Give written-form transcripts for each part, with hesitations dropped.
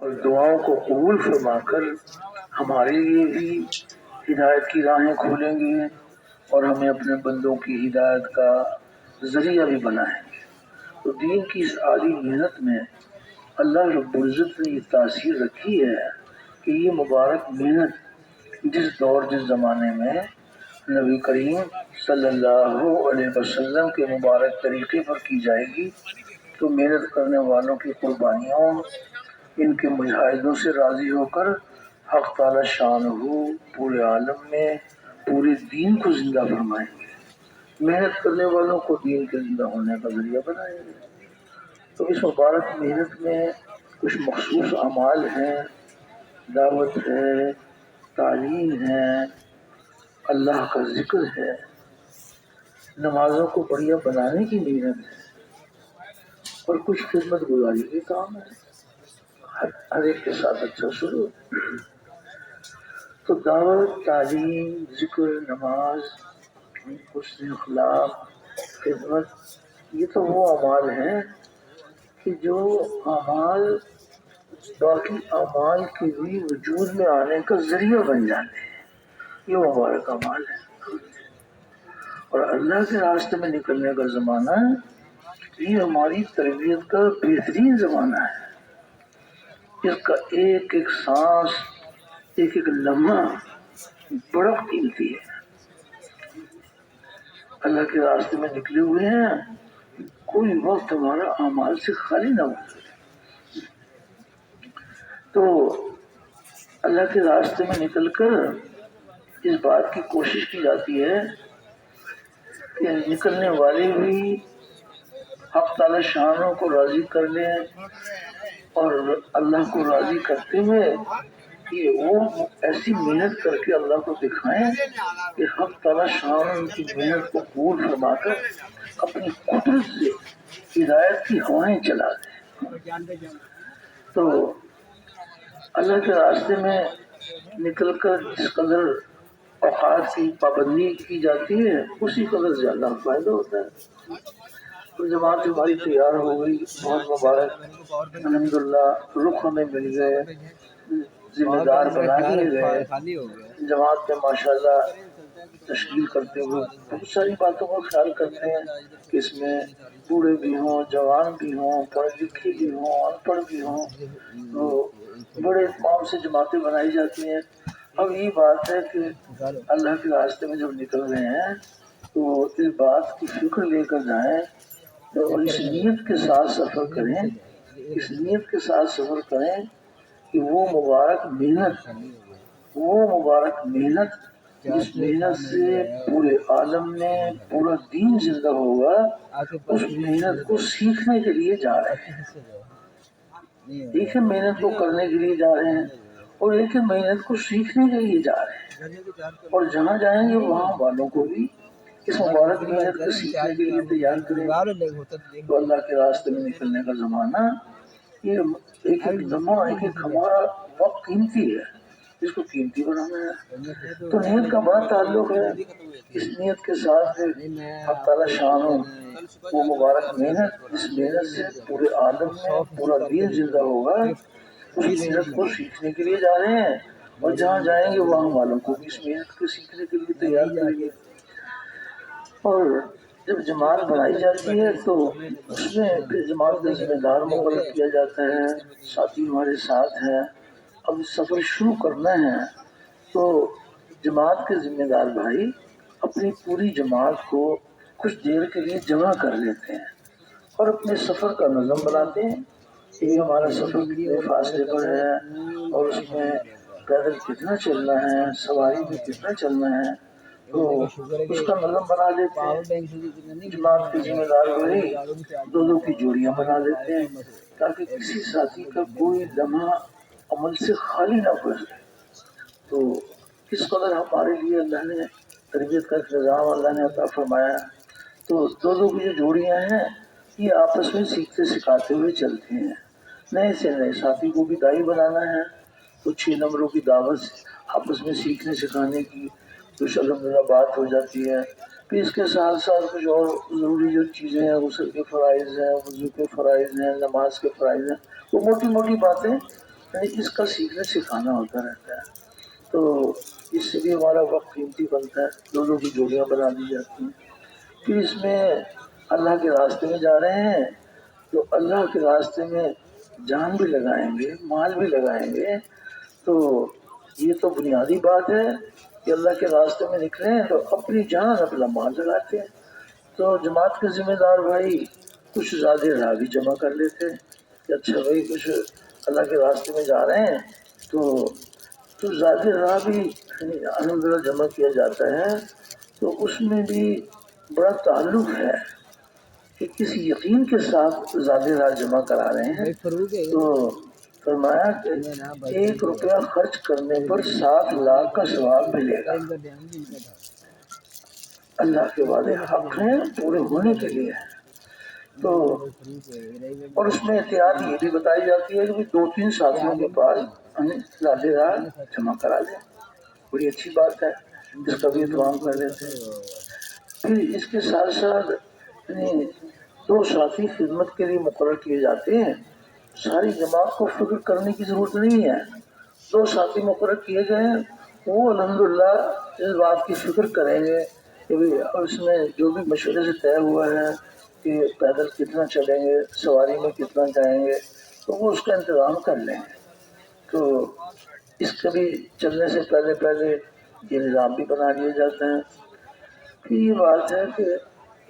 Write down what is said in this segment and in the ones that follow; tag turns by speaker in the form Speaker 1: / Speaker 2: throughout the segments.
Speaker 1: اور دعاؤں کو قبول فرما کر ہمارے لیے بھی ہدایت کی راہیں کھولیں گے اور ہمیں اپنے بندوں کی ہدایت کا ذریعہ بھی بنائیں گے۔ تو دین کی اس عالی محنت میں اللہ رب العزت نے یہ تاثیر رکھی ہے کہ یہ مبارک محنت جس دور جس زمانے میں نبی کریم صلی اللہ علیہ وسلم کے مبارک طریقے پر کی جائے گی تو محنت کرنے والوں کی قربانیوں ان کے مجاہدوں سے راضی ہو کر حق تعالی شان ہو پورے عالم میں پورے دین کو زندہ فرمائیں گے، محنت کرنے والوں کو دین کے زندہ ہونے کا ذریعہ بنائیں گے۔ تو اس مبارک محنت میں کچھ مخصوص اعمال ہیں، دعوت ہے، تعلیم ہے، اللہ کا ذکر ہے، نمازوں کو بڑھیا بنانے کی محنت ہے، اور کچھ خدمت گزاری کے کام ہے۔ ہر ایک کے ساتھ اچھا شروع۔ تو دعوت، تعلیم، ذکر، نماز، حسن اخلاق، خدمت، یہ تو وہ اعمال ہیں کہ جو اعمال باقی اعمال کے بھی وجود میں آنے کا ذریعہ بن جاتے ہیں، یہ مبارک اعمال ہے۔ اور اللہ کے راستے میں نکلنے کا زمانہ یہ ہماری تربیت کا بہترین زمانہ ہے۔ اس کا ایک ایک سانس، ایک ایک لمحہ بڑا قیمتی ہے۔ اللہ کے راستے میں نکلے ہوئے ہیں، کوئی وقت ہمارا اعمال سے خالی نہ ہو۔ تو اللہ کے راستے میں نکل کر اس بات کی کوشش کی جاتی ہے کہ نکلنے والے بھی حق تعالی شانوں کو راضی کر لیں، اور اللہ کو راضی کرتے ہوئے کہ وہ ایسی محنت کر کے اللہ کو دکھائیں کہ حق تعالی شان ان کی محنت کو قبول فرما کر اپنی قدرت سے ہدایت کی ہوائیں چلا دیں۔ تو اللہ کے راستے میں نکل کر جس قدر اوقات کی پابندی کی جاتی ہے اسی قدر زیادہ فائدہ ہوتا ہے۔ تو جماعت ہماری تیار ہو گئی، بہت مبارک، الحمدللہ، رخ ہمیں مل گئے، ذمہ دار بنا دیے گئے۔ جماعت میں ماشاءاللہ تشکیل کرتے ہوئے بہت ساری باتوں کا خیال کرتے ہیں کہ اس میں بوڑھے بھی ہوں، جوان بھی ہوں، پڑھے لکھے بھی ہوں، ان پڑھ بھی ہوں، تو بڑے اہتمام سے جماعتیں بنائی جاتی ہیں۔ اب یہ بات ہے کہ اللہ کے راستے میں جب نکل رہے ہیں تو اس بات کی فکر لے کر جائیں اور اس نیت کے ساتھ سفر کریں، اس نیت کے ساتھ سفر کریں کہ وہ مبارک محنت جس محنت سے پورے عالم میں پورا دین زندہ ہوگا، اس محنت کو سیکھنے کے لیے جا رہے ہیں۔ ایک ہے محنت کو کرنے کے لیے جا رہے ہیں اور ایک ہے محنت کو سیکھنے کے لیے جا رہے ہیں، اور جہاں جائیں گے وہاں والوں کو بھی اس مبارک محنت کو سیکھنے کے لیے تیار کریں۔ تو اللہ کے راستے میں نکلنے کا زمانہ یہ ایک ایک لمحہ، ایک ایک ہمارا وقت قیمتی ہے، اس کو قیمتی بنانا ہے۔ تو نیت کا بڑا تعلق ہے، اس نیت کے ساتھ حق تعالی شان ہو وہ مبارک محنت، اس محنت سے پورے عالم میں پورا دین زندہ ہوگا، اس محنت کو سیکھنے کے لیے جا رہے ہیں، اور جہاں جائیں گے وہاں والوں کو بھی اس محنت کو سیکھنے کے لیے تیار کریں گے۔ اور جب جماعت بنائی جاتی ہے تو اس میں پھر جماعت کا ذمہ دار مقرر کیا جاتا ہے، ساتھی ہمارے ساتھ ہیں۔ اب سفر شروع کرنا ہے تو جماعت کے ذمہ دار بھائی اپنی پوری جماعت کو کچھ دیر کے لیے جمع کر لیتے ہیں اور اپنے سفر کا نظم بناتے ہیں کہ ہمارا سفر کتنے فاصلے پر ہے اور اس میں پیدل کتنا چلنا ہے، سواری میں کتنا چلنا ہے، تو اس کا نظم بنا لیتے ہیں۔ جماعت کے ذمہ دار بھائی دو دو کی جوڑیاں بنا لیتے ہیں تاکہ کسی ساتھی کا کوئی لمحہ عمل سے خالی نہ گزرے۔ تو کس قدر ہمارے لیے اللہ نے تربیت کا نظام اللہ نے عطا فرمایا۔ تو دو دو کی جو جوڑیاں ہیں یہ آپس میں سیکھتے سکھاتے ہوئے چلتے ہیں۔ نئے سے نئے ساتھی کو بھی دائی بنانا ہے تو 6 نمبروں کی دعوت آپس میں سیکھنے سکھانے کی کچھ الحمدللہ بات ہو جاتی ہے۔ پھر اس کے ساتھ ساتھ کچھ اور ضروری جو چیزیں ہیں، غسل کے فرائض ہیں، وضو کے فرائض ہیں، نماز کے فرائض ہیں، وہ موٹی موٹی باتیں اس کا سیکھنے سکھانا ہوتا رہتا ہے، تو اس سے بھی ہمارا وقت قیمتی بنتا ہے. دو کی جوڑیاں بنا دی جاتی ہیں. پھر اس میں اللہ کے راستے میں جا رہے ہیں تو اللہ کے راستے میں جان بھی لگائیں گے، مال بھی لگائیں گے. تو یہ تو بنیادی بات ہے کہ اللہ کے راستے میں نکلیں تو اپنی جان اپنا مال لگاتے ہیں. تو جماعت کے ذمہ دار بھائی کچھ زیادہ راہ بھی جمع کر لیتے ہیں کہ اچھا بھائی کچھ اللہ کے راستے میں جا رہے ہیں تو زیادہ راہ بھی الحمدللہ جمع کیا جاتا ہے. تو اس میں بھی بڑا تعلق ہے کہ کسی یقین کے ساتھ زیادہ راہ جمع کرا رہے ہیں. تو فرمایا کہ 1 روپیہ خرچ کرنے پر 7 لاکھ کا ثواب ملے گا. اللہ کے وعدے حق ہیں، پورے ہونے کے لیے. تو اور اس میں احتیاط یہ بھی بتائی جاتی ہے کہ 2-3 ساتھیوں کے پاس زیادہ راہ جمع کرا لیں. بڑی اچھی بات ہے، اس کا بھی اہتمام کر لیتے ہیں. پھر اس کے ساتھ ساتھ 2 ساتھی خدمت کے لیے مقرر کیے جاتے ہیں. ساری جماعت کو فکر کرنے کی ضرورت نہیں ہے. 2 ساتھی مقرر کیے گئے ہیں، وہ الحمدللہ اس بات کی فکر کریں گے کہ اس میں جو بھی مشورے سے طے ہوا ہے کہ پیدل کتنا چلیں گے، سواری میں کتنا جائیں گے، تو وہ اس کا انتظام کر لیں گے. تو اس کے بھی چلنے سے پہلے یہ نظام بھی بنا لیا جاتا ہے. پھر یہ بات ہے کہ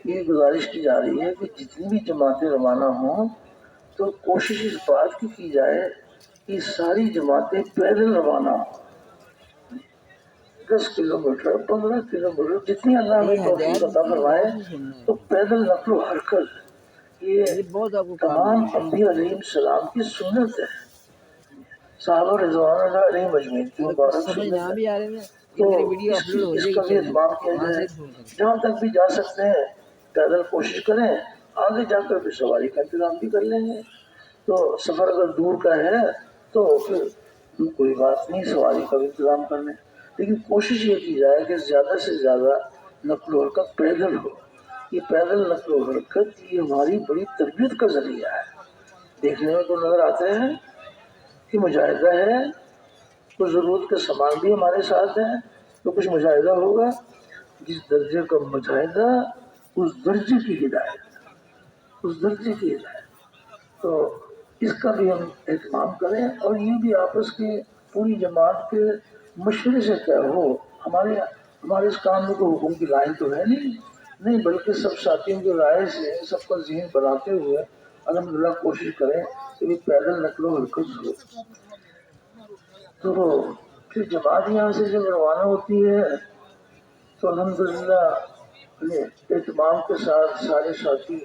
Speaker 1: یہ گزارش کی جا رہی ہے کہ جتنی بھی جماعتیں روانہ ہوں تو کوشش اس بات کی جائے کہ ساری جماعتیں پیدل روانہ ہوں. 10 کلومیٹر 15 کلومیٹر جتنی اللہ میں توفیق عطا فرمائے تو پیدل نقل و حرکت یہ تمام انبیاء علیہ السلام کی سنت ہے. صحابہ رضوان اللہ علیہ مجمعین کی مبارک سنت ہے. تو اس کا بھی اہتمام کیا جائے. جہاں تک بھی جا سکتے ہیں پیدل کوشش کریں، آگے جا کر بھی سواری کا انتظام بھی کر لیں گے. تو سفر اگر دور کا ہے تو پھر کوئی بات نہیں، سواری کا بھی انتظام کر لیں. لیکن کوشش یہ کی جائے کہ زیادہ سے زیادہ نقل و حرکت پیدل ہو. یہ پیدل نقل و حرکت یہ ہماری بڑی تربیت کا ذریعہ ہے. دیکھنے میں تو نظر آتے ہیں کہ مجاہدہ ہے، تو ضرورت کا سامان بھی ہمارے ساتھ ہے، تو کچھ مجاہدہ ہوگا. جس درجے کا مجاہدہ اس درجے کی ہدایت، اس درجے کی ہدایت. تو اس کا بھی ہم اہتمام کریں اور یہ بھی آپس کے پوری جماعت کے مشورے سے طے ہو. ہمارے اس کام میں کوئی حکم کی لائن تو ہے نہیں، بلکہ سب ساتھیوں کی رائے سے سب کا ذہن بناتے ہوئے الحمدللہ کوشش کریں کہ پیدل نقل و حرکت ہو. تو پھر جماعت یہاں سے جب روانہ ہوتی ہے تو الحمدللہ اہتمام کے ساتھ سارے ساتھی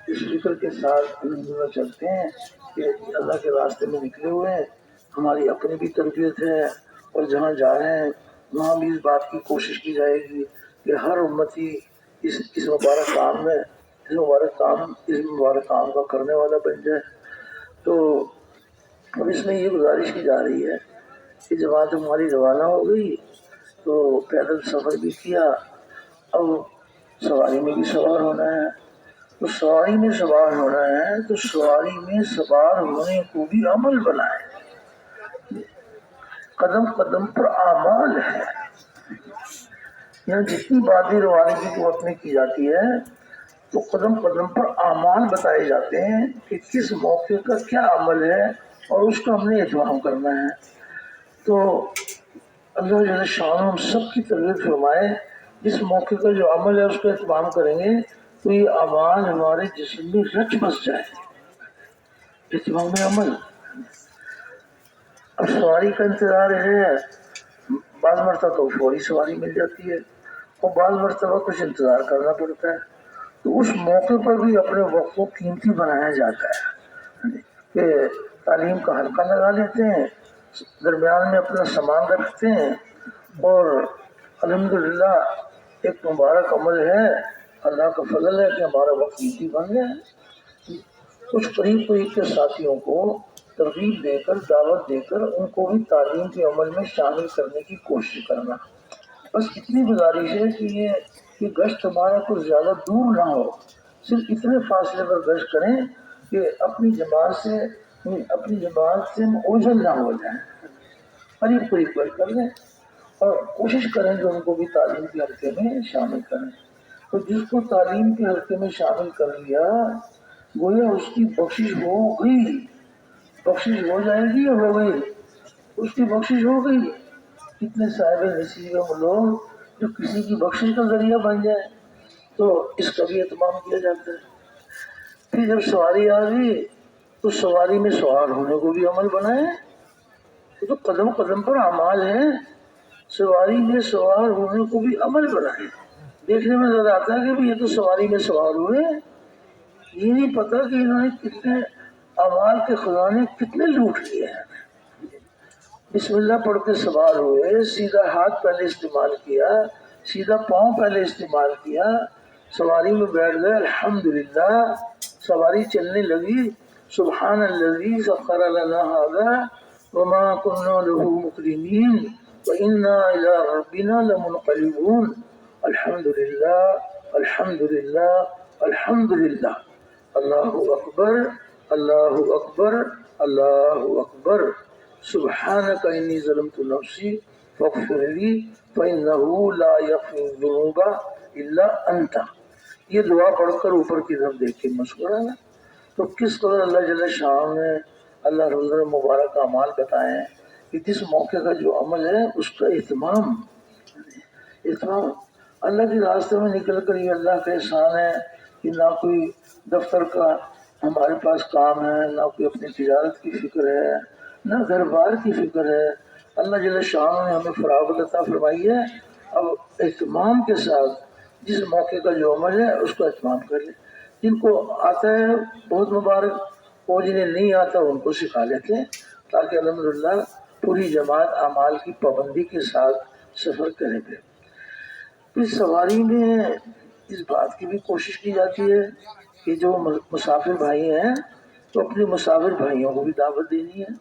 Speaker 1: اس فکر کے ساتھ الحمدللہ چلتے ہیں کہ اللہ کے راستے میں نکلے ہوئے ہیں. ہماری اپنی بھی تربیت ہے اور جہاں جا رہے ہیں وہاں بھی اس بات کی کوشش کی جائے گی کہ ہر امتی اس مبارک کام میں اس مبارک کام کا کرنے والا بن جائے. تو اب اس میں یہ گزارش کی جا رہی ہے کہ جماعت ہماری روانہ ہو گئی تو پیدل سفر بھی کیا، اب سواری میں بھی سوار ہونا ہے. تو سواری میں سوار ہونا ہے تو سواری میں سوار ہونے کو بھی عمل بنائے. قدم قدم پر اعمال ہے. یہاں جتنی باتیں روانگی کی وقت میں کی جاتی ہے تو قدم قدم پر اعمال بتائے جاتے ہیں کہ کس موقع کا کیا عمل ہے اور اس کا ہم نے اہتمام کرنا ہے. تو اللہ جل شان ہم سب کی تربیت فرمائے. جس موقع کا جو عمل ہے اس کا اہتمام کریں گے تو یہ اعمال ہمارے جسم میں رچ بس جائے. اہتمام عمل. اب سواری کا انتظار ہے، بعض مرتبہ تو فوری سواری مل جاتی ہے اور بعض مرتبہ کچھ انتظار کرنا پڑتا ہے. تو اس موقع پر بھی اپنے وقت کو قیمتی بنایا جاتا ہے کہ تعلیم کا حلقہ لگا لیتے ہیں، درمیان میں اپنا سامان رکھتے ہیں اور الحمدللہ ایک مبارک عمل ہے. اللہ کا فضل ہے کہ ہمارا وقت قیمتی بن گیا ہے. کچھ قریب کے ساتھیوں کو ترغیب دے کر دعوت دے کر ان کو بھی تعلیم کے عمل میں شامل کرنے کی کوشش کرنا. بس اتنی گزارش ہے کہ یہ گشت ہمارا کچھ زیادہ دور نہ ہو، صرف اتنے فاصلے پر گشت کریں کہ اپنی جماعت سے اپنی جماعت سے اوجھل نہ ہو جائیں، قریب قریب کر لیں اور کوشش کریں کہ ان کو بھی تعلیم کے حلقے میں شامل کریں۔ تو جس کو تعلیم کے حلقے میں شامل کر لیا گویا اس کی بخشش ہو گئی، بخشش ہو جائے گی یا ہو گئی؟ اس کی بخشش ہو گئی۔ کتنے صاحب نصیب ہیں وہ لوگ جو کسی کی بخشش کا ذریعہ بن جائے، تو اس کا بھی اہتمام کیا جاتا ہے۔ پھر جب سواری آ گئی تو سواری میں سوار ہونے کو بھی عمل بنائے، تو قدم قدم پر اعمال ہیں، سواری میں سوار ہونے کو بھی عمل بنائے۔ دیکھنے میں نظر آتا ہے کہ یہ تو سواری میں سوار ہوئے، یہ نہیں پتا کہ انہوں نے کتنے اعمال کے خزانے کتنے لوٹ لیے ہیں۔ بسم اللہ پڑھ کے سوار ہوئے، سیدھا ہاتھ پہلے استعمال کیا، سیدھا پاؤں پہلے استعمال کیا، سواری میں بیٹھ گئے، الحمدللہ، سواری چلنے لگی، سبحان الذی سخر لنا ھذا وما كنا له مقرنین وإنا إلى ربنا لمنقلبون، الحمدللہ الحمدللہ الحمدللہ، اللہ اکبر اللہ اکبر اللہ اکبر، سبحانک انی ظلمت نفسی فاغفر لی فإنہ لا یغفر الذنوب الا انت۔ یہ دعا پڑھ کر اوپر کی طرف دیکھ کے مسکرانا، تو کس قدر اللہ جل شان نے اللہ رضا مبارک اعمال بتائے ہیں کہ جس موقع کا جو عمل ہے اس کا اہتمام اللہ کے راستے میں نکل کر، یہ اللہ کا احسان ہے کہ نہ کوئی دفتر کا ہمارے پاس کام ہے، نہ کوئی اپنی تجارت کی فکر ہے، نہ گھر بار کی فکر ہے، اللہ جل شان نے ہمیں فراغت عطا فرمائی ہے۔ اب اہتمام کے ساتھ جس موقع کا جو عمل ہے اس کا اہتمام کر لیں۔ جن کو آتا ہے بہت مبارک، اور جنہیں نہیں آتا ان کو سکھا لیتے ہیں تاکہ الحمدللہ پوری جماعت اعمال کی پابندی کے ساتھ سفر کرے گے۔ پھر سواری میں اس بات کی بھی کوشش کی جاتی ہے کہ جو مسافر بھائی ہیں تو اپنے مسافر بھائیوں کو بھی دعوت دینی ہے۔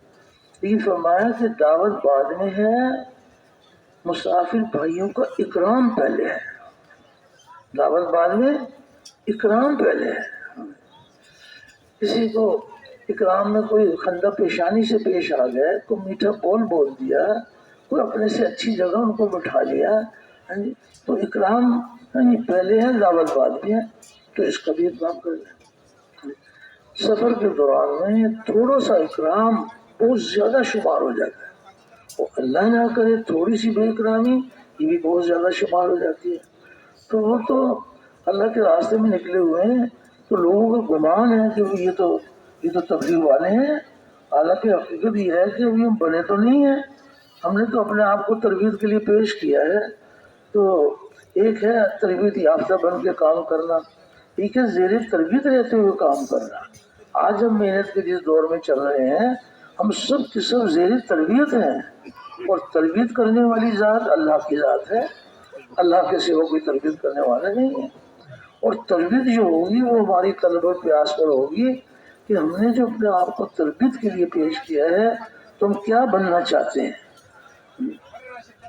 Speaker 1: لیکن فرمایا کہ دعوت بعد میں ہے، مسافر بھائیوں کا اکرام پہلے ہے۔ دعوت بعد میں، اکرام پہلے ہے۔ کسی کو اکرام میں کوئی خندہ پیشانی سے پیش آ گئے، کوئی میٹھا بول دیا، کوئی اپنے سے اچھی جگہ ان کو بٹھا لیا، تو اکرام پہلے ہے، دعوت بعد میں ہے، تو اس کا بھی اکرام کر لیں۔ سفر کے دوران میں تھوڑا سا اکرام بہت زیادہ شمار ہو جاتا ہے، اور اللہ نہ کرے تھوڑی سی بے اکرامی یہ بھی بہت زیادہ شمار ہو جاتی ہے۔ تو وہ تو اللہ کے راستے میں نکلے ہوئے ہیں، تو لوگوں کا گمان ہے کہ یہ تو تبلیغ والے ہیں، حالانکہ حقیقت یہ ہے کہ ابھی ہم بنے تو نہیں ہیں، ہم نے تو اپنے آپ کو تربیت کے لیے پیش کیا ہے۔ تو ایک ہے تربیت یافتہ بن کے کام کرنا، ایک ہے زیر تربیت رہتے ہوئے کام کرنا۔ آج ہم محنت کے جس دور میں چل رہے ہیں ہم سب کے سب زیر تربیت ہیں، اور تربیت کرنے والی ذات اللہ کی ذات ہے، اللہ کے سوا کوئی تربیت کرنے والا نہیں ہے۔ اور تربیت جو ہوگی وہ ہماری طلب و پیاس پر ہوگی کہ ہم نے جو اپنے آپ کو تربیت کے لیے پیش کیا ہے تو ہم کیا بننا چاہتے ہیں۔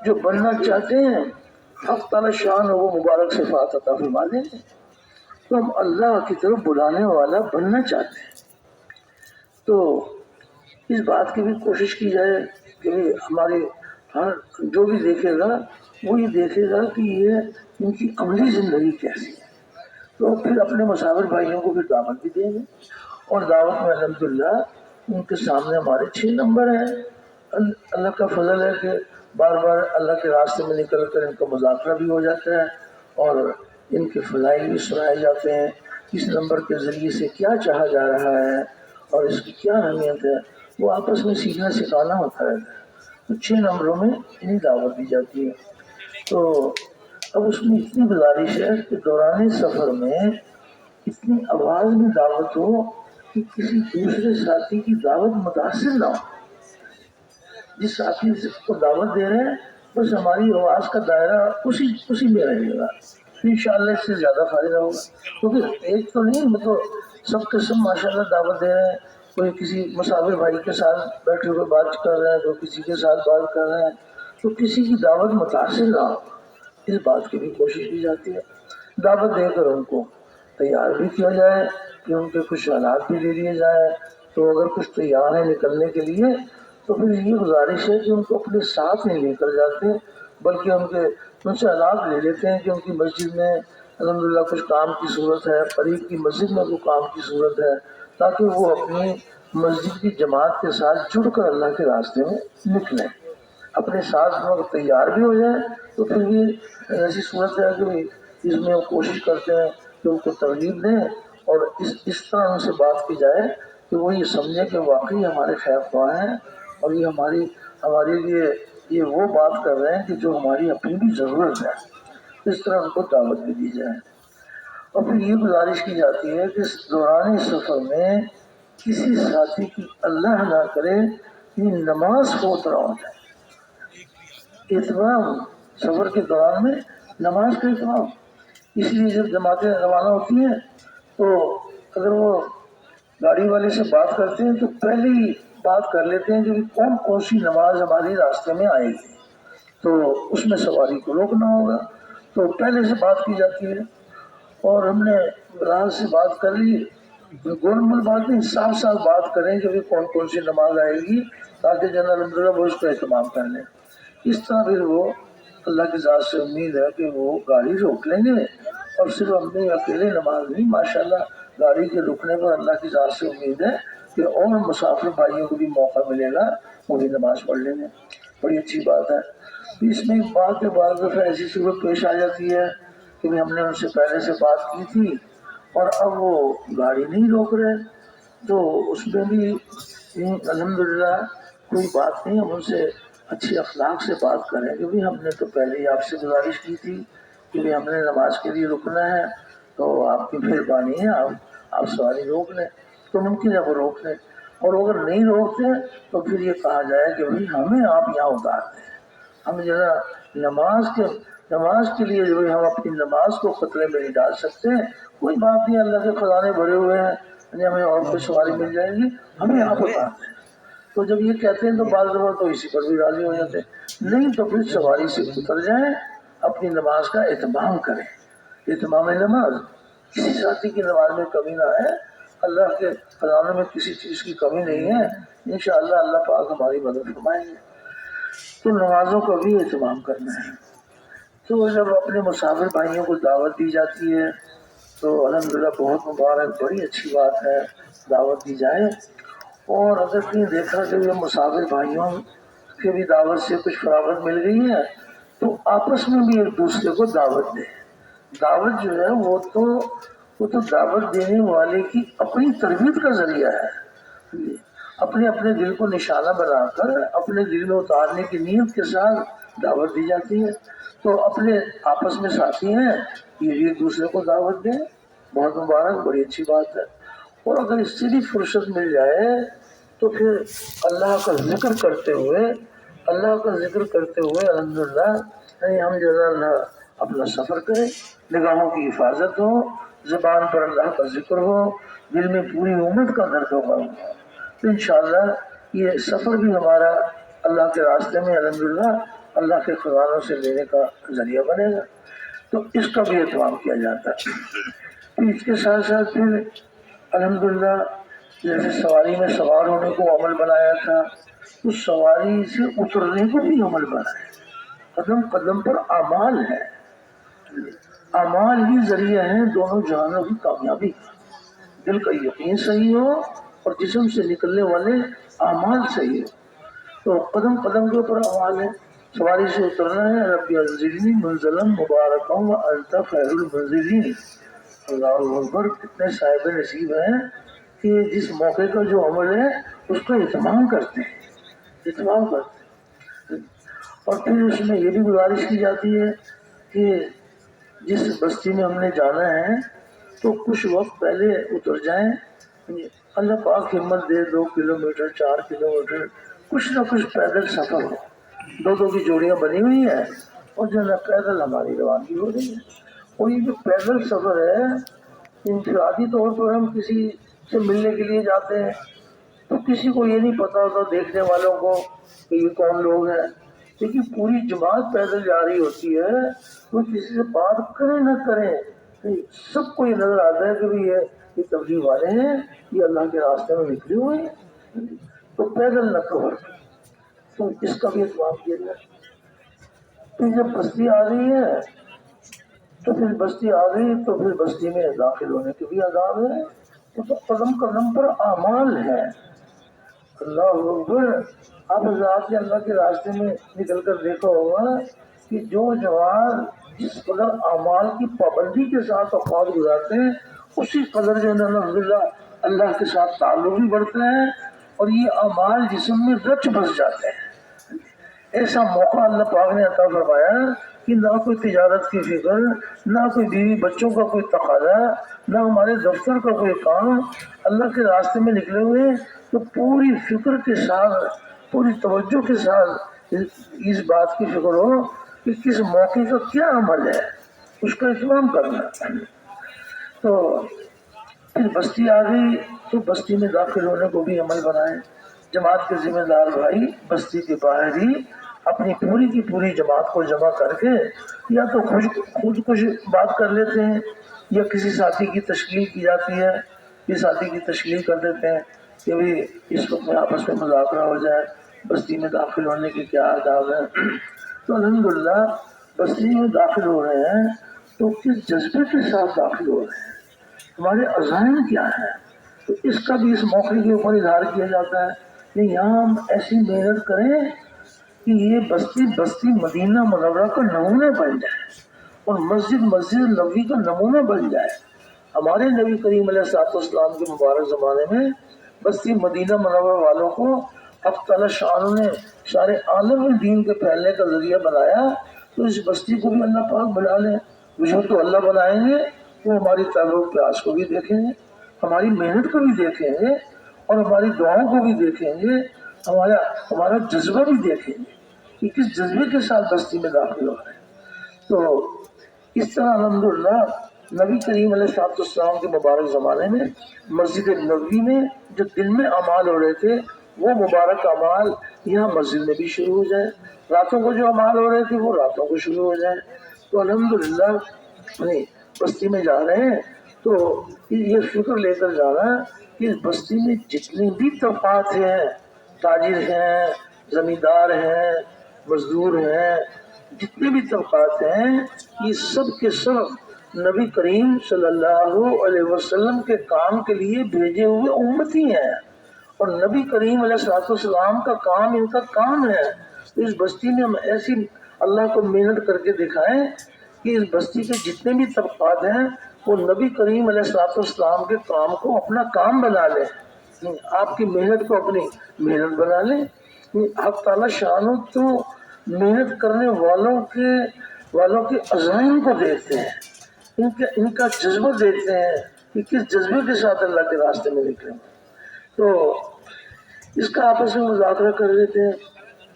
Speaker 1: جو بننا چاہتے ہیں حق تعالی شان وہ مبارک صفات عطا فرما دیں گے، تو ہم اللہ کی طرف بلانے والا بننا چاہتے ہیں۔ تو اس بات کی بھی کوشش کی جائے کہ ہمارے ہر جو بھی دیکھے گا وہ یہ دیکھے گا کہ یہ ان کی عملی زندگی کیسی ہے، تو پھر اپنے مسافر بھائیوں کو بھی دعوت بھی دیں گے، اور دعوت میں الحمدللہ ان کے سامنے ہمارے 6 نمبر ہیں۔ اللہ کا فضل ہے کہ بار بار اللہ کے راستے میں نکل کر ان کا مذاکرہ بھی ہو جاتا ہے، اور ان کے فضائل بھی سنائے جاتے ہیں، اس نمبر کے ذریعے سے کیا چاہا جا رہا ہے اور اس کی کیا اہمیت ہے، وہ آپس میں سیکھنا سکھانا ہوتا رہتا ہے۔ تو 6 نمبروں میں انہیں دعوت دی جاتی ہے۔ تو اب اس میں اتنی گزارش ہے کہ دوران سفر میں اتنی آواز میں دعوت ہو کہ کسی دوسرے ساتھی کی دعوت متاثر نہ ہو۔ جس ساتھی کو دعوت دے رہے ہیں بس ہماری آواز کا دائرہ اسی میں رہے گا، انشاءاللہ اس سے زیادہ فائدہ ہوگا، کیونکہ ایک تو نہیں مطلب سب کے سب ماشاءاللہ دعوت دے رہے ہیں، کوئی کسی مسافر بھائی کے ساتھ بیٹھے ہوئے بات کر رہے ہیں، تو کسی کے ساتھ بات کر رہے ہیں، تو کسی کی دعوت متاثر نہ ہو، اس بات کی بھی کوشش کی جاتی ہے۔ دعوت دے کر ان کو تیار بھی کیا جائے کہ ان کے کچھ حالات بھی دے دیے جائیں، تو اگر کچھ تیار ہے نکلنے کے لیے تو پھر یہ گزارش ہے کہ ان کو اپنے ساتھ نہیں لے کر جاتے، بلکہ ان سے الگ لے لیتے ہیں کہ ان کی مسجد میں الحمدللہ کچھ کام کی صورت ہے، قریب کی مسجد میں کوئی کام کی صورت ہے، تاکہ وہ اپنی مسجد کی جماعت کے ساتھ جڑ کر اللہ کے راستے میں نکلیں، اپنے ساتھ وقت تیار بھی ہو جائیں۔ تو پھر بھی ایسی صورت ہے کہ اس میں وہ کوشش کرتے ہیں کہ ان کو ترغیب دیں اور اس طرح ان سے بات کی جائے کہ وہ یہ سمجھے کہ واقعی ہمارے خیر خواہ ہیں اور یہ ہمارے لیے یہ وہ بات کر رہے ہیں کہ جو ہماری اپنی بھی ضرورت ہے۔ اس طرح ان کو دعوت بھی دی جائے۔ اور پھر یہ گزارش کی جاتی ہے کہ دوران سفر میں کسی ساتھی کی اللہ نہ کرے کہ نماز فوت نہ ہو جائے۔ اہتمام سفر کے دوران میں نماز کا اہتمام، اس لیے جب جماعتیں روانہ ہوتی ہیں تو اگر وہ گاڑی والے سے بات کرتے ہیں تو پہلے ہی بات کر لیتے ہیں کہ کون سی نماز ہمارے راستے میں آئے گی، تو اس میں سواری کو روکنا ہوگا، تو پہلے سے بات کی جاتی ہے۔ اور ہم نے راز سے بات کر لی، گول مول بات نہیں، صاف صاف بات کریں کہ کون سی نماز آئے گی، تاکہ جنرل الحمدللہ وہ اس کا اہتمام کر لیں۔ اس طرح پھر وہ اللہ کی ذات سے امید ہے کہ وہ گاڑی روک لیں گے، اور صرف اپنے اکیلے نماز نہیں، ماشاءاللہ گاڑی کے رکنے پر اللہ کی ذات سے امید ہے کہ اور مسافر بھائیوں کو بھی موقع ملے گا، وہ بھی نماز پڑھ لیں گے۔ بڑی اچھی بات ہے۔ اس میں بعد کے بعد دفعہ ایسی صورت پیش آ جاتی ہے کہ ہم نے ان سے پہلے سے بات کی تھی اور اب وہ گاڑی نہیں روک رہے، تو اس میں بھی الحمدللہ کوئی بات نہیں، ہم ان سے اچھی اخلاق سے بات کریں کہ ہم نے تو پہلے ہی آپ سے گزارش کی تھی کہ ہم نے نماز کے لیے رکنا ہے، تو آپ کی مہربانی ہے آپ سواری روک لیں، تو ممکن ہے وہ روک لیں، اور اگر نہیں روکتے تو پھر یہ کہا جائے کہ ہمیں آپ یہاں اتار دیں، ہم ذرا نماز کے لیے جو ہم اپنی نماز کو خطرے میں نہیں ڈال سکتے، کوئی بات نہیں، اللہ کے خزانے بھرے ہوئے ہیں، ہمیں اور کوئی سواری مل جائے گی، ہمیں یہاں اتار دیں۔ تو جب یہ کہتے ہیں تو بعض دفعہ تو اسی پر بھی راضی ہو جاتے ہیں، نہیں تو پھر سواری سے اتر جائیں، اپنی نماز کا اہتمام کریں، اہتمام نماز، کسی ساتھی کی نماز میں کمی نہ ہے، اللہ کے خزانے میں کسی چیز کی کمی نہیں ہے، انشاءاللہ اللہ پاک ہماری مدد فرمائیں گے۔ تو نمازوں کا بھی اہتمام کرنا ہے۔ تو جب اپنے مسافر بھائیوں کو دعوت دی جاتی ہے تو الحمدللہ بہت مبارک، بڑی اچھی بات ہے، دعوت دی جائے۔ اور اگر کہیں دیکھا کہ یہ مسافر بھائیوں کے بھی دعوت سے کچھ فراغت مل گئی ہے تو آپس میں بھی ایک دوسرے کو دعوت دیں۔ دعوت جو ہے وہ تو دعوت دینے والے کی اپنی تربیت کا ذریعہ ہے، اپنے اپنے دل کو نشانہ بنا کر اپنے دل میں اتارنے کی نیت کے ساتھ دعوت دی جاتی ہے۔ تو اپنے آپس میں ساتھی ہیں، یہ ایک دوسرے کو دعوت دیں، بہت مبارک، بڑی اچھی بات ہے۔ اور اگر اس سے بھی فرصت مل جائے تو پھر اللہ کا ذکر کرتے ہوئے الحمدللہ ہم جزا اپنا سفر کریں، نگاہوں کی حفاظت ہو، زبان پر اللہ کا ذکر ہو، دل میں پوری امت کا درد ہو، تو انشاءاللہ یہ سفر بھی ہمارا اللہ کے راستے میں الحمدللہ اللہ کے خزانوں سے لینے کا ذریعہ بنے گا۔ تو اس کا بھی اہتمام کیا جاتا ہے۔ پھر اس کے ساتھ ساتھ پھر الحمدللہ جیسے سواری میں سوار ہونے کو عمل بنایا تھا، اس سواری سے اترنے کو بھی عمل بنایا، قدم قدم پر اعمال ہے، اعمال ہی ذریعہ ہیں دونوں جہانوں کی کامیابی کا۔ دل کا یقین صحیح ہو اور جسم سے نکلنے والے اعمال صحیح ہو، تو قدم قدم کے اوپر اعمال ہے۔ سواری سے اترنا ہے، رب انزلنی منزلا مبارکا وانت خیر المنزلین، اللہ اکبر، کتنے صاحب نصیب ہیں کہ جس موقع کا جو عمل ہے اس کا اہتمام کرتے ہیں، اور پھر اس میں یہ بھی گزارش کی جاتی ہے کہ جس بستی میں ہم نے جانا ہے تو کچھ وقت پہلے اتر جائیں، اللہ پاک ہمت دے، 2 کلومیٹر 4 کلومیٹر کچھ نہ کچھ پیدل سفر ہو، دو کی جوڑیاں بنی ہوئی ہیں اور جو ہے پیدل ہماری روانگی ہو رہی ہے۔ اور یہ جو پیدل سفر ہے، انفرادی طور پر ہم کسی سے ملنے کے لیے جاتے ہیں تو کسی کو یہ نہیں پتا ہوتا دیکھنے والوں کو کہ یہ کون لوگ ہیں، لیکن پوری جماعت پیدل جا رہی ہوتی ہے، وہ کسی سے بات کریں نہ کریں سب کو یہ نظر آتا ہے کہ یہ یہ تبلیغ والے ہیں، یہ اللہ کے راستے میں نکلے ہوئے ہیں، تو پیدل نہ کور، تو اس کا بھی اہتمام کیا جائے۔ پھر جب بستی آ گئی ہے تو پھر بستی آ گئی تو پھر بستی میں داخل ہونے کے بھی آداب ہے، وہ تو قدم قدم پر اعمال ہے۔ اللہ اکبر۔ آپ حضرات نے اللہ کے راستے میں نکل کر دیکھا ہوگا کہ جو جوان جس قدر اعمال کی پابندی کے ساتھ اوقات گزارتے ہیں، اسی قدر جو ہے الحمدللہ اللہ کے ساتھ تعلق بھی بڑھتا ہے اور یہ اعمال جسم میں رچ بس جاتے ہیں۔ ایسا موقع اللہ پاک نے عطا فرمایا کہ نہ کوئی تجارت کی فکر، نہ کوئی بیوی بچوں کا کوئی تقاضا، نہ ہمارے دفتر کا کوئی کام، اللہ کے راستے میں نکلے ہوئے تو پوری فکر کے ساتھ، پوری توجہ کے ساتھ اس بات کی فکر ہو کہ کس موقع کا کیا عمل ہے، اس کا اہتمام کرنا۔ تو پھر بستی آ گئی تو بستی میں داخل ہونے کو بھی عمل بنائے۔ جماعت کے ذمہ دار بھائی بستی کے باہر ہی اپنی پوری کی پوری جماعت کو جمع کر کے یا تو خود کچھ بات کر لیتے ہیں یا کسی ساتھی کی تشکیل کی جاتی ہے، یہ ساتھی کی تشکیل کر دیتے ہیں کہ بھی اس وقت میں آپس میں مذاکرہ ہو جائے بستی میں داخل ہونے کے کیا آداب ہیں۔ تو الحمدللہ بستی میں داخل ہو رہے ہیں تو کس جذبے کے ساتھ داخل ہو رہے ہیں، ہمارے عزائم کیا ہیں، تو اس کا بھی اس موقع کے اوپر اظہار کیا جاتا ہے کہ یہاں ہم ایسی محنت کریں کہ یہ بستی مدینہ منورہ کا نمونہ بن جائے اور مسجد نبوی کا نمونہ بن جائے۔ ہمارے نبی کریم علیہ الصلوۃ والسلام کے مبارک زمانے میں بستی مدینہ منورہ والوں کو حق تعالی شان نے سارے عالم دین کے پھیلنے کا ذریعہ بنایا، تو اس بستی کو بھی اللہ پاک بنا لیں۔ جو تو اللہ بنائیں گے وہ ہماری تعلق پیاس کو بھی دیکھیں گے، ہماری محنت کو بھی دیکھیں گے اور ہماری دعاؤں کو بھی دیکھیں گے، ہمارا جذبہ بھی دیکھیں گے کہ کس جذبے کے ساتھ بستی میں داخل ہو رہے ہیں۔ تو اس طرح الحمدللہ نبی کریم علیہ السلام کے مبارک زمانے میں مسجد نبوی میں جو دن میں اعمال ہو رہے تھے وہ مبارک اعمال یہاں مسجد میں بھی شروع ہو جائے، راتوں کو جو اعمال ہو رہے تھے وہ راتوں کو شروع ہو جائے۔ تو الحمدللہ بستی میں جا رہے ہیں تو یہ فکر لے کر جانا کہ اس بستی میں جتنے بھی طبقات ہیں، تاجر ہیں، زمیندار ہیں، مزدور ہیں، جتنے بھی طبقات ہیں، یہ سب کے سب نبی کریم صلی اللہ علیہ وسلم کے کام کے لیے بھیجے ہوئے امتی ہیں، اور نبی کریم علیہ السلام کا کام ان کا کام ہے۔ تو اس بستی میں ہم ایسی اللہ کو محنت کر کے دکھائیں کہ اس بستی کے جتنے بھی طبقات ہیں وہ نبی کریم علیہ السلام کے کام کو اپنا کام بنا لیں، آپ کی محنت کو اپنی محنت بنا لیں۔ حق تعالی شان تو محنت کرنے والوں کے عزائم کو دیکھتے ہیں، ان کا جذبہ دیکھتے ہیں کہ کس جذبے کے ساتھ اللہ کے راستے میں نکلیں۔ تو اس کا آپس میں مذاکرہ کر لیتے ہیں۔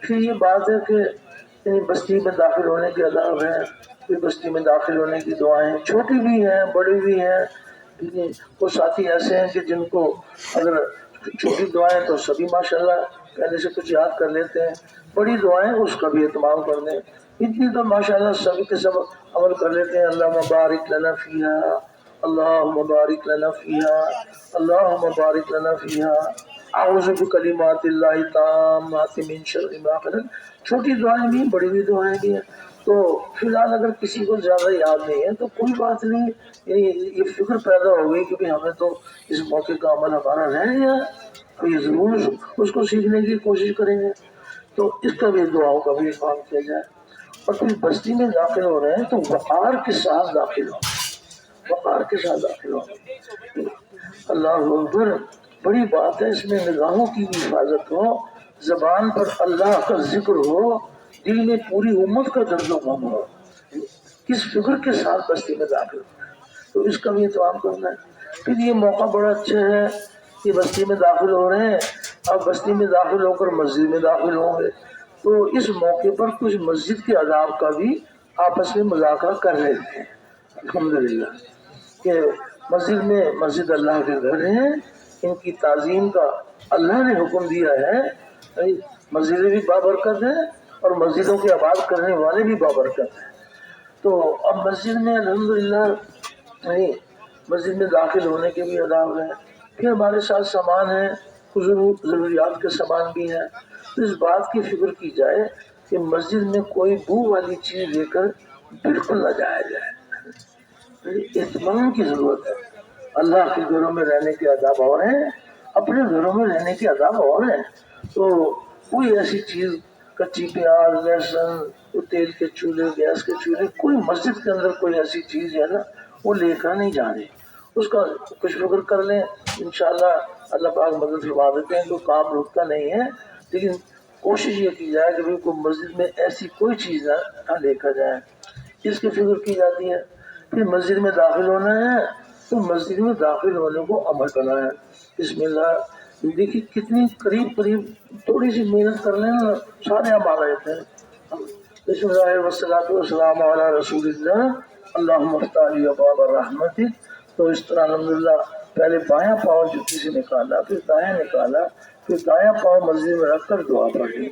Speaker 1: پھر یہ بات ہے کہ بستی میں داخل ہونے کے آداب ہیں، پھر بستی میں داخل ہونے کی دعائیں چھوٹی بھی ہیں بڑی بھی ہیں۔ وہ ساتھی ایسے ہیں کہ جن کو اگر چھوٹی دعائیں تو سبھی ماشاءاللہ پہلے سے کچھ یاد کر لیتے ہیں، بڑی دعائیں اس کا بھی اہتمام کر دیں، اتنی تو ماشاءاللہ سبھی کے سب عمل کر لیتے ہیں۔ اللہم بارک لنا فیہا، اللہم بارک لنا فیہا، اللہم بارک لنا فیہا، اعوذ بکلمات اللہ التامات من شر ما خلق۔ چھوٹی دعائیں بھی ہیں بڑی بھی دعائیں بھی ہیں۔ تو فی الحال اگر کسی کو زیادہ یاد نہیں ہے تو کوئی بات نہیں، یہ فکر پیدا ہو گئی کہ ہمیں تو اس موقع کا عمل ہمارا رہ گیا، تو یہ ضرور اس کو سیکھنے کی کوشش کریں گے۔ تو اس کا بھی دعاؤں کا بھی اہتمام کیا جائے۔ اور پھر بستی میں داخل ہو رہے ہیں تو وقار کے ساتھ داخل ہو، وقار کے ساتھ داخل ہو۔ اللہ اکبر، بڑی بات ہے، اس میں نگاہوں کی بھی حفاظت ہو، زبان پر اللہ کا ذکر ہو، دل میں پوری امت کا درد و غم ہو، کس فکر کے ساتھ بستی میں داخل ہونا ہے، تو اس کا بھی اہتمام کرنا ہے۔ پھر یہ موقع بڑا اچھا ہے کہ بستی میں داخل ہو رہے ہیں، اب بستی میں داخل ہو کر مسجد میں داخل ہوں گے، تو اس موقع پر کچھ مسجد کے آداب کا بھی آپس میں مذاکرہ کر رہے ہیں الحمدللہ، کہ مسجد اللہ کے گھر ہیں، ان کی تعظیم کا اللہ نے حکم دیا ہے، مسجدیں بھی بابرکت ہیں اور مسجدوں کے آباد کرنے والے بھی بابرکت ہیں۔ تو اب مسجد میں الحمدللہ مسجد میں داخل ہونے کے بھی آداب ہیں. پھر ہمارے ساتھ سامان ہے، کچھ ضروریات کے سامان بھی ہیں. تو اس بات کی فکر کی جائے کہ مسجد میں کوئی بو والی چیز لے کر بالکل نہ جایا جائے. اہتمام کی ضرورت ہے. اللہ کے گھروں میں رہنے کے آداب اور ہیں، اپنے گھروں میں رہنے کے آداب اور ہیں. تو کوئی ایسی چیز، کچی پیاز، لہسن، تیل کے چولہے، گیس کے چولہے، کوئی مسجد کے اندر کوئی ایسی چیز ہے نا وہ لے کر نہیں جانے. اس کا کچھ فکر کر لیں، انشاءاللہ اللہ پاک مدد فرما دیتے ہیں. تو کام رکتا نہیں ہے، لیکن کوشش یہ کی جائے کہ کوئی مسجد میں ایسی کوئی چیز نہ لے کر جائے. اس کی فکر کی جاتی ہے. پھر مسجد میں داخل ہونا ہے تو مسجد میں داخل ہونے کو عمل کرنا ہے. بسم اللہ. دیکھیے کتنی قریب تھوڑی سی محنت کر لیں نا سارے عمال آتے ہیں. بسم اللہ والصلاۃ والسلام علی رسول اللہ اللہم افتح لی ابواب الرحمتک. تو اس طرح الحمدللہ پہلے بایاں پاؤں جوتی سے نکالا، پھر دایاں نکالا، پھر دایاں پاؤں مسجد میں رکھ کر دعا پڑھی.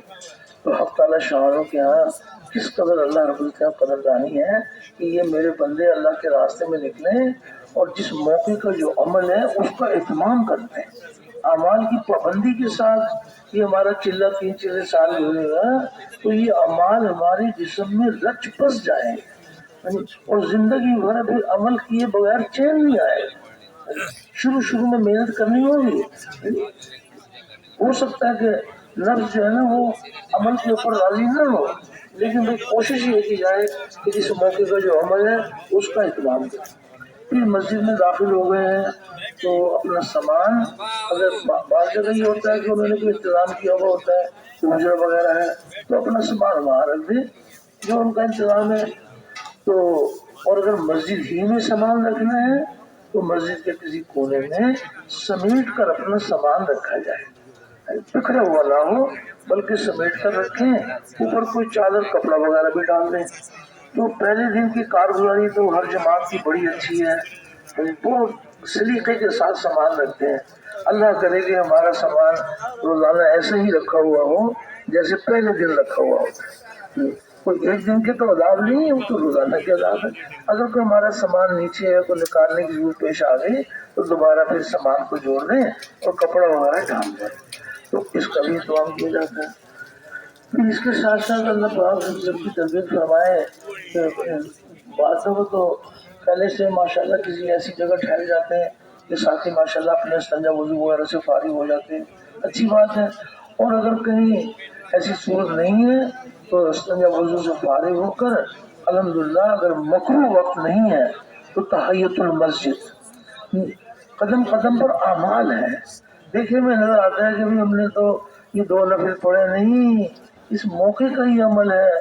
Speaker 1: تو حق تعالیٰ شاہوں کے ہاں کس قدر اللہ رب العزت کا قدردانی ہے کہ یہ میرے بندے اللہ کے راستے میں نکلیں اور جس موقع کا جو عمل ہے اس کا اہتمام کرتے ہیں، اعمال کی پابندی کے ساتھ. یہ ہمارا چلہ 3 سال ہوئے گا تو یہ اعمال ہمارے جسم میں رچ بس جائیں اور زندگی بھر پھر عمل کیے بغیر چین نہیں آئے. شروع میں محنت کرنی ہوگی. ہو سکتا ہے کہ نفس جو ہے نا وہ عمل کے اوپر راضی نہ ہو، لیکن کوشش یہ کی جائے کہ اس موقع کا جو عمل ہے اس کا اہتمام کریں. پھر مسجد میں داخل ہو گئے ہیں تو اپنا سامان، اگر بعض جگہ یہ ہوتا ہے کہ انہوں نے کوئی انتظام کیا ہوا ہوتا ہے، حجرہ وغیرہ ہے، تو اپنا سامان وہاں رکھ دیں جو ان کا انتظام ہے. تو اور اگر مسجد ہی میں سامان رکھنا ہے تو مسجد کے کسی کونے میں سمیٹ کر اپنا سامان رکھا جائے. بکھرا ہوا نہ ہو بلکہ سمیٹ کر رکھیں، اوپر کوئی چادر کپڑا وغیرہ بھی ڈال دیں. تو پہلے دن کی کارگزاری تو ہر جماعت کی بڑی اچھی ہے، وہ سلیقے کے ساتھ سامان رکھتے ہیں. اللہ کرے کہ ہمارا سامان روزانہ ایسے ہی رکھا ہوا ہو جیسے پہلے دن رکھا ہوا ہو. کوئی ایک دن کے تو عذاب نہیں ہے، وہ تو روزانہ کے عذاب ہے. اگر کوئی ہمارا سامان نیچے ہے تو نکالنے کی ضرورت پیش آ گئی تو دوبارہ پھر سامان کو جوڑ دیں اور کپڑا وغیرہ ڈال دیں. تو اس کا بھی اہتمام کیا جاتا ہے. پھر اس کے ساتھ ساتھ اللہ پاک جب کی تربیت فرمائے کہ بات ہو تو پہلے سے ماشاءاللہ کسی ایسی جگہ ٹھہر جاتے ہیں کہ ساتھی ماشاءاللہ اپنے استنجا وضو وغیرہ سے فارغ ہو جاتے ہیں، اچھی بات ہے. اور اگر کہیں ایسی صورت نہیں ہے تو استنجا وضو سے فارغ ہو کر الحمدللہ اگر مکروہ وقت نہیں ہے تو تحیۃ المسجد قدم قدم پر اعمال ہے. دیکھنے میں نظر آتا ہے کہ ہم نے تو یہ 2 نفل پڑھے نہیں، اس موقع کا ہی عمل ہے.